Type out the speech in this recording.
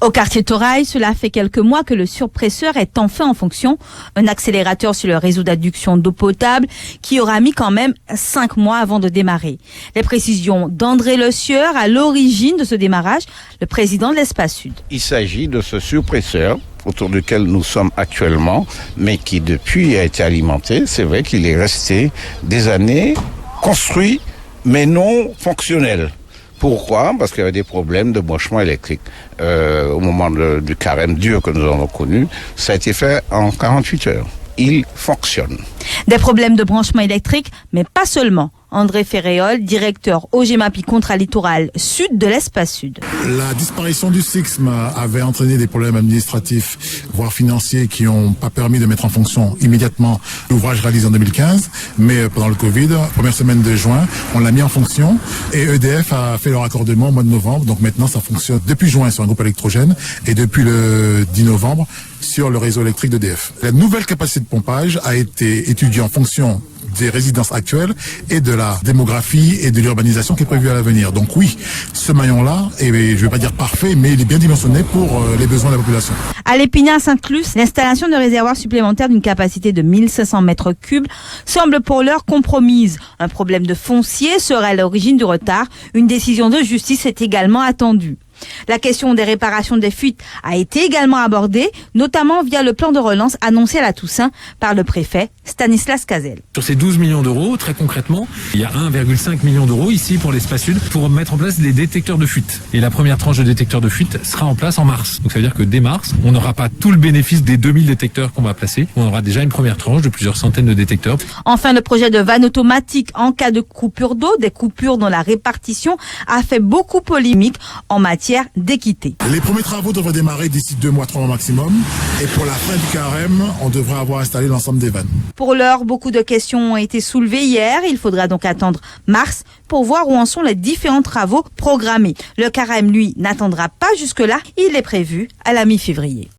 Au quartier Torail, cela fait quelques mois que le surpresseur est enfin en fonction. Un accélérateur sur le réseau d'adduction d'eau potable qui aura mis quand même 5 mois avant de démarrer. Les précisions d'André Le Sieur à l'origine de ce démarrage, le président de l'Espace Sud. Il s'agit de ce surpresseur autour duquel nous sommes actuellement, mais qui depuis a été alimenté. C'est vrai qu'il est resté des années construit, mais non fonctionnel. Pourquoi ? Parce qu'il y avait des problèmes de branchement électrique. Au moment du carême dur que nous avons connu, ça a été fait en 48 heures. Il fonctionne. Des problèmes de branchement électrique, mais pas seulement. André Ferréol, directeur OGEMAPI Contrat Littoral Sud de l'Espace Sud. La disparition du SIXM avait entraîné des problèmes administratifs, voire financiers, qui n'ont pas permis de mettre en fonction immédiatement l'ouvrage réalisé en 2015. Mais pendant le Covid, première semaine de juin, on l'a mis en fonction et EDF a fait leur raccordement au mois de novembre. Donc maintenant, ça fonctionne depuis juin sur un groupe électrogène et depuis le 10 novembre sur le réseau électrique d'EDF. La nouvelle capacité de pompage a été étudiée en fonction des résidences actuelles et de la démographie et de l'urbanisation qui est prévue à l'avenir. Donc oui, ce maillon-là, je ne vais pas dire parfait, mais il est bien dimensionné pour les besoins de la population. À l'Épinard-Sainte-Luce, l'installation de réservoirs supplémentaires d'une capacité de 1500 mètres cubes semble pour l'heure compromise. Un problème de foncier serait à l'origine du retard. Une décision de justice est également attendue. La question des réparations des fuites a été également abordée, notamment via le plan de relance annoncé à la Toussaint par le préfet Stanislas Cazel. Sur ces 12 millions d'euros, très concrètement, il y a 1,5 million d'euros ici pour l'Espace Sud pour mettre en place des détecteurs de fuite. Et la première tranche de détecteurs de fuite sera en place en mars. Donc ça veut dire que dès mars, on n'aura pas tout le bénéfice des 2000 détecteurs qu'on va placer. On aura déjà une première tranche de plusieurs centaines de détecteurs. Enfin, le projet de vanne automatique en cas de coupure d'eau, des coupures dont la répartition a fait beaucoup polémique en matière d'équité. Les premiers travaux devraient démarrer d'ici 2 mois, 3 mois maximum. Et pour la fin du carême, on devrait avoir installé l'ensemble des vannes. Pour l'heure, beaucoup de questions ont été soulevées hier. Il faudra donc attendre mars pour voir où en sont les différents travaux programmés. Le carême, lui, n'attendra pas jusque-là. Il est prévu à la mi-février.